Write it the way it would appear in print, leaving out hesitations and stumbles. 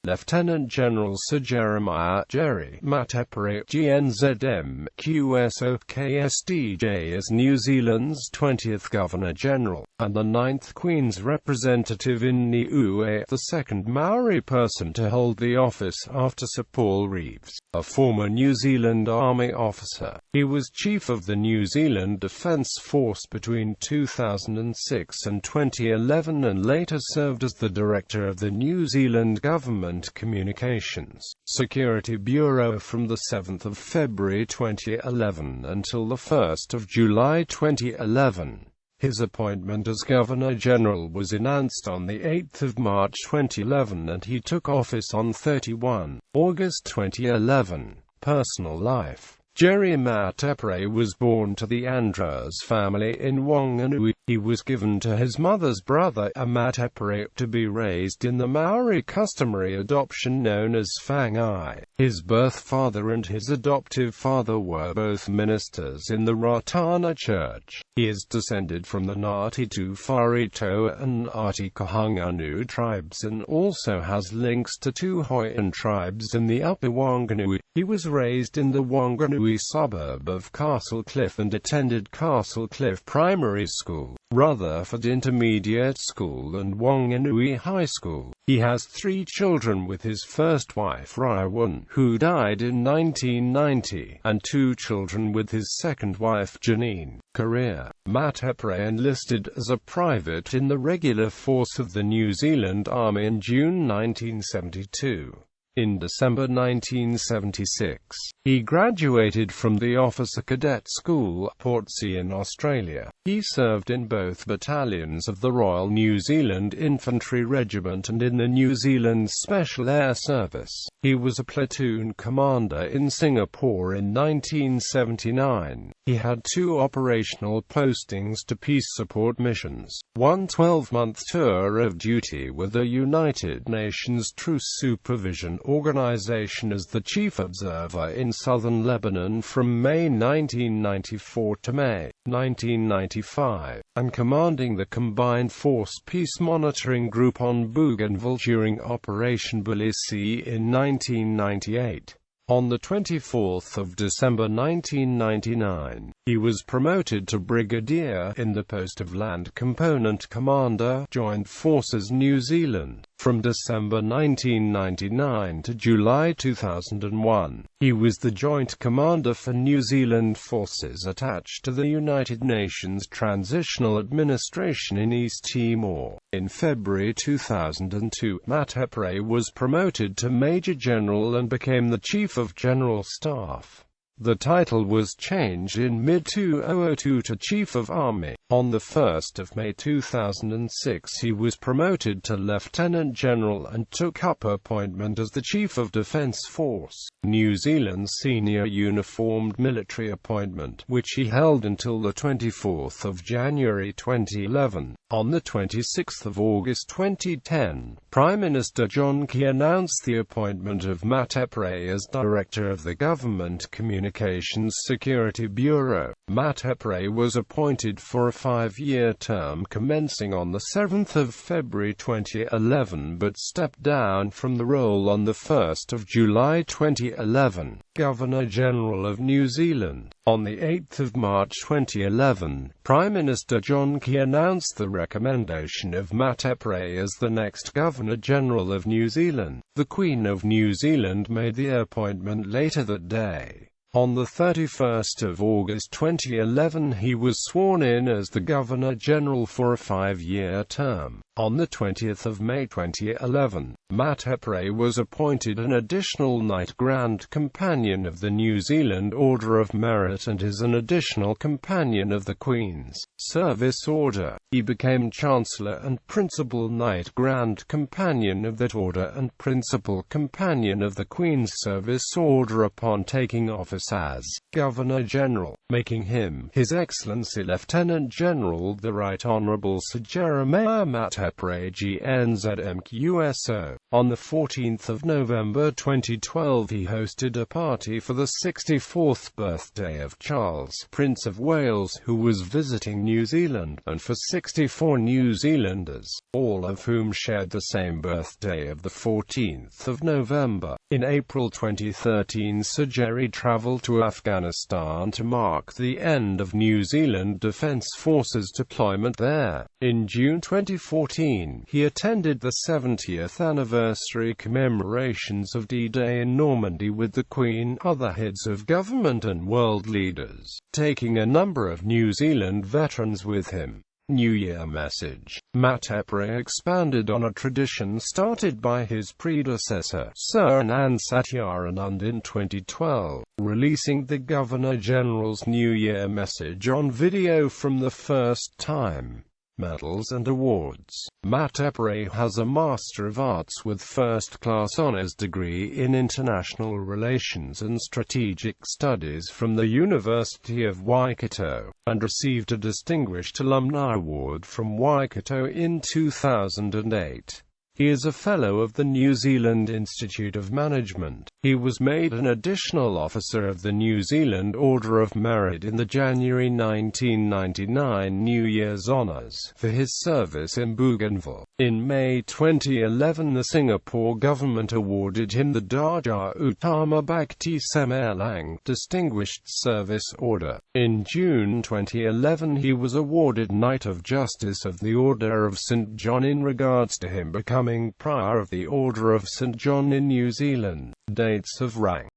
Lieutenant General Sir Jeremiah Jerry Mateparae GNZM QSO KStJ as New Zealand's 20th Governor-General, and the 9th Queen's representative in Niue, the second Maori person to hold the office after Sir Paul Reeves, a former New Zealand Army officer. He was Chief of the New Zealand Defence Force between 2006 and 2011 and later served as the Director of the New Zealand Government Communications Security Bureau from the 7th of February 2011 until the 1st of July 2011. His appointment as Governor-General was announced on the 8th of March 2011 and he took office on 31 August 2011. Personal life. Jerry Mateparae was born to the Andros family in Wanganui. He was given to his mother's brother, a Mateparae, to be raised in the Maori customary adoption known as whangai. His birth father and his adoptive father were both ministers in the Ratana Church. He is descended from the Ngāti Tuwharetoa and Ngāti Kahungunu tribes and also has links to two Hawaiian tribes in the Upper Wanganui. He was raised in the Wanganui suburb of Castle Cliff and attended Castle Cliff Primary School, Rutherford Intermediate School and Wanganui High School. He has 3 children with his first wife Raiwan, who died in 1990, and 2 children with his second wife Janine. Career. Mateparae enlisted as a private in the regular force of the New Zealand Army in June 1972. In December 1976, he graduated from the Officer Cadet School, Portsea in Australia. He served in both battalions of the Royal New Zealand Infantry Regiment and in the New Zealand Special Air Service. He was a platoon commander in Singapore in 1979. He had 2 operational postings to peace support missions, one 12-month tour of duty with the United Nations Truce Supervision Organization as the chief observer in southern Lebanon from May 1994 to May 1995, and commanding the Combined Force Peace Monitoring Group on Bougainville during Operation Bulisi in 1998. On the 24th of December 1999, he was promoted to brigadier in the post of Land Component Commander, Joint Forces New Zealand. From December 1999 to July 2001, he was the Joint Commander for New Zealand Forces attached to the United Nations Transitional Administration in East Timor. In February 2002, Mateparae was promoted to Major General and became the Chief of General Staff. The title was changed in mid-2002 to Chief of Army. On the 1st of May 2006 he was promoted to Lieutenant General and took up appointment as the Chief of Defence Force, New Zealand's senior uniformed military appointment, which he held until the 24th of January 2011. On the 26th of August 2010, Prime Minister John Key announced the appointment of Mateparae as Director of the Government Communications Security Bureau. Mateparae was appointed for a 5-year term commencing on the 7th of February 2011 but stepped down from the role on the 1st of July 2011. Governor-General of New Zealand. On the 8th of March 2011, Prime Minister John Key announced the recommendation of Mateparae as the next Governor-General of New Zealand. The Queen of New Zealand made the appointment later that day. On the 31st of August 2011 he was sworn in as the Governor-General for a 5-year term. On the 20th of May 2011, Mateparae was appointed an additional Knight Grand Companion of the New Zealand Order of Merit and is an additional Companion of the Queen's Service Order. He became Chancellor and Principal Knight Grand Companion of that order and Principal Companion of the Queen's Service Order upon taking office office as Governor-General, making him His Excellency Lieutenant General the Right Honourable Sir Jeremiah Mateparae GNZM QSO. On the 14th of November 2012 he hosted a party for the 64th birthday of Charles, Prince of Wales, who was visiting New Zealand, and for 64 New Zealanders, all of whom shared the same birthday of the 14th of November. In April 2013 Sir Jerry travelled to Afghanistan to mark the end of New Zealand Defence Forces deployment there. In June 2014, he attended the 70th anniversary commemorations of D-Day in Normandy with the Queen, other heads of government and world leaders, taking a number of New Zealand veterans with him. New Year message. Mateparae expanded on a tradition started by his predecessor, Sir Nan Satyaranand in 2012, releasing the Governor-General's New Year message on video from the first time. Medals and awards. Mateparae has a Master of Arts with first-class honours degree in International Relations and Strategic Studies from the University of Waikato, and received a Distinguished Alumni Award from Waikato in 2008. He is a Fellow of the New Zealand Institute of Management. He was made an Additional Officer of the New Zealand Order of Merit in the January 1999 New Year's Honours for his service in Bougainville. In May 2011 the Singapore government awarded him the Dharja Utama Bhakti Semelang Distinguished Service Order. In June 2011 he was awarded Knight of Justice of the Order of St. John in regards to him becoming Prior of the Order of St. John in New Zealand. Dates of rank.